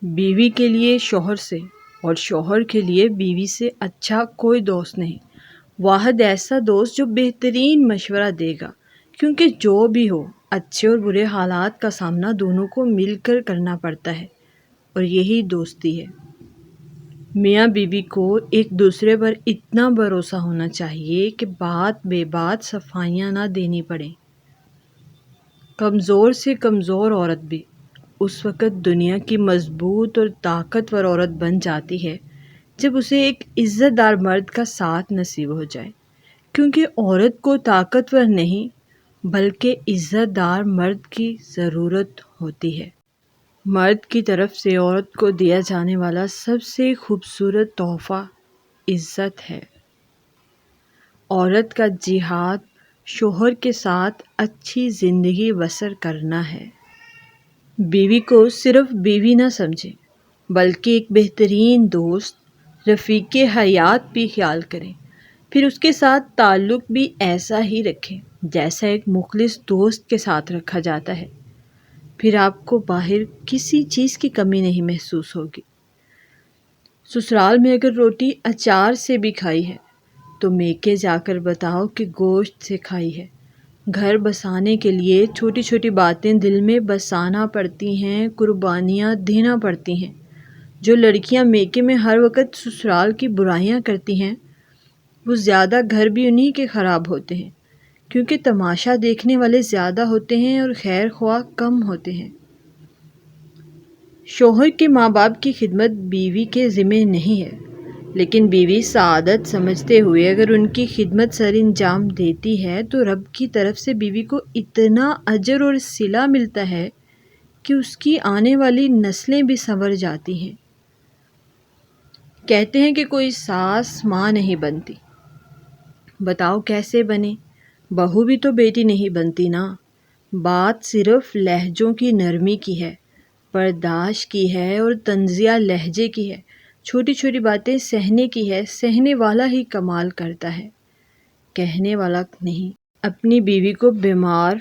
بیوی کے لیے شوہر سے اور شوہر کے لیے بیوی سے اچھا کوئی دوست نہیں۔ واحد ایسا دوست جو بہترین مشورہ دے گا، کیونکہ جو بھی ہو اچھے اور برے حالات کا سامنا دونوں کو مل کر کرنا پڑتا ہے، اور یہی دوستی ہے۔ میاں بیوی کو ایک دوسرے پر اتنا بھروسہ ہونا چاہیے کہ بات بے بات صفائیاں نہ دینی پڑیں۔ کمزور سے کمزور عورت بھی اس وقت دنیا کی مضبوط اور طاقتور عورت بن جاتی ہے جب اسے ایک عزت دار مرد کا ساتھ نصیب ہو جائے، کیونکہ عورت کو طاقتور نہیں بلکہ عزت دار مرد کی ضرورت ہوتی ہے۔ مرد کی طرف سے عورت کو دیا جانے والا سب سے خوبصورت تحفہ عزت ہے۔ عورت کا جہاد شوہر کے ساتھ اچھی زندگی بسر کرنا ہے۔ بیوی کو صرف بیوی نہ سمجھیں بلکہ ایک بہترین دوست، رفیق حیات بھی خیال کریں، پھر اس کے ساتھ تعلق بھی ایسا ہی رکھیں جیسا ایک مخلص دوست کے ساتھ رکھا جاتا ہے۔ پھر آپ کو باہر کسی چیز کی کمی نہیں محسوس ہوگی۔ سسرال میں اگر روٹی اچار سے بھی کھائی ہے تو میکے جا کر بتاؤ کہ گوشت سے کھائی ہے۔ گھر بسانے کے لیے چھوٹی چھوٹی باتیں دل میں بسانا پڑتی ہیں، قربانیاں دینا پڑتی ہیں۔ جو لڑکیاں میکے میں ہر وقت سسرال کی برائیاں کرتی ہیں، وہ زیادہ گھر بھی انہی کے خراب ہوتے ہیں، کیونکہ تماشا دیکھنے والے زیادہ ہوتے ہیں اور خیر خواہ کم ہوتے ہیں۔ شوہر کے ماں باپ کی خدمت بیوی کے ذمہ نہیں ہے، لیکن بیوی سعادت سمجھتے ہوئے اگر ان کی خدمت سر انجام دیتی ہے تو رب کی طرف سے بیوی کو اتنا اجر اور صلہ ملتا ہے کہ اس کی آنے والی نسلیں بھی سنور جاتی ہیں۔ کہتے ہیں کہ کوئی ساس ماں نہیں بنتی، بتاؤ کیسے بنے؟ بہو بھی تو بیٹی نہیں بنتی نا۔ بات صرف لہجوں کی نرمی کی ہے، برداشت کی ہے اور تنزیہ لہجے کی ہے۔ چھوٹی چھوٹی باتیں سہنے کی ہے، سہنے والا ہی کمال کرتا ہے، کہنے والا نہیں۔ اپنی بیوی کو بیمار،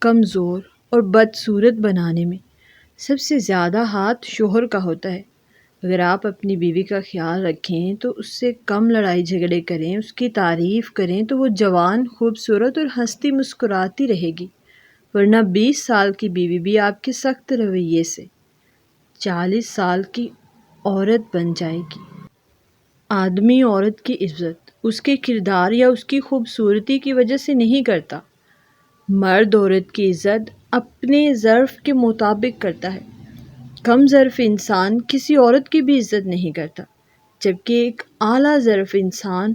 کمزور اور بدصورت بنانے میں سب سے زیادہ ہاتھ شوہر کا ہوتا ہے۔ اگر آپ اپنی بیوی کا خیال رکھیں تو اس سے کم لڑائی جھگڑے کریں، اس کی تعریف کریں تو وہ جوان، خوبصورت اور ہنستی مسکراتی رہے گی، ورنہ 20 سال کی بیوی بھی آپ کے سخت رویے سے 40 سال کی عورت بن جائے گی۔ آدمی عورت کی عزت اس کے کردار یا اس کی خوبصورتی کی وجہ سے نہیں کرتا۔ مرد عورت کی عزت اپنے ظرف کے مطابق کرتا ہے۔ کم ظرف انسان کسی عورت کی بھی عزت نہیں کرتا، جبکہ ایک اعلیٰ ظرف انسان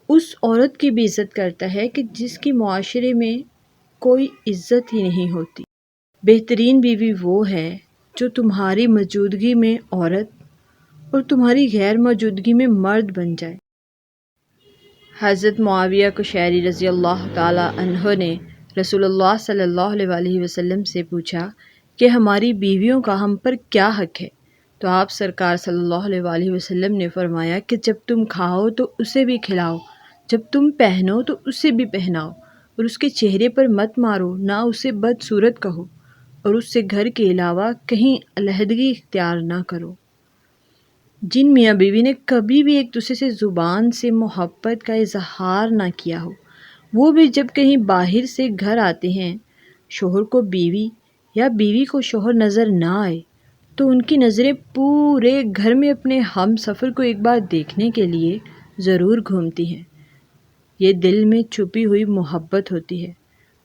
اس عورت کی بھی عزت کرتا ہے کہ جس کی معاشرے میں کوئی عزت ہی نہیں ہوتی۔ بہترین بیوی وہ ہے جو تمہاری موجودگی میں عورت اور تمہاری غیر موجودگی میں مرد بن جائے۔ حضرت معاویہ قشیری رضی اللہ تعالی عنہ نے رسول اللہ صلی اللہ علیہ وسلم سے پوچھا کہ ہماری بیویوں کا ہم پر کیا حق ہے؟ تو آپ سرکار صلی اللہ علیہ وسلم نے فرمایا کہ جب تم کھاؤ تو اسے بھی کھلاؤ، جب تم پہنو تو اسے بھی پہناؤ، اور اس کے چہرے پر مت مارو، نہ اسے بدصورت کہو، اور اس سے گھر کے علاوہ کہیں علیحدگی اختیار نہ کرو۔ جن میاں بیوی نے کبھی بھی ایک دوسرے سے زبان سے محبت کا اظہار نہ کیا ہو، وہ بھی جب کہیں باہر سے گھر آتے ہیں، شوہر کو بیوی یا بیوی کو شوہر نظر نہ آئے تو ان کی نظریں پورے گھر میں اپنے ہم سفر کو ایک بار دیکھنے کے لیے ضرور گھومتی ہیں۔ یہ دل میں چھپی ہوئی محبت ہوتی ہے،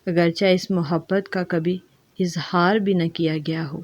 اگرچہ اس محبت کا کبھی اظہار بھی نہ کیا گیا ہو۔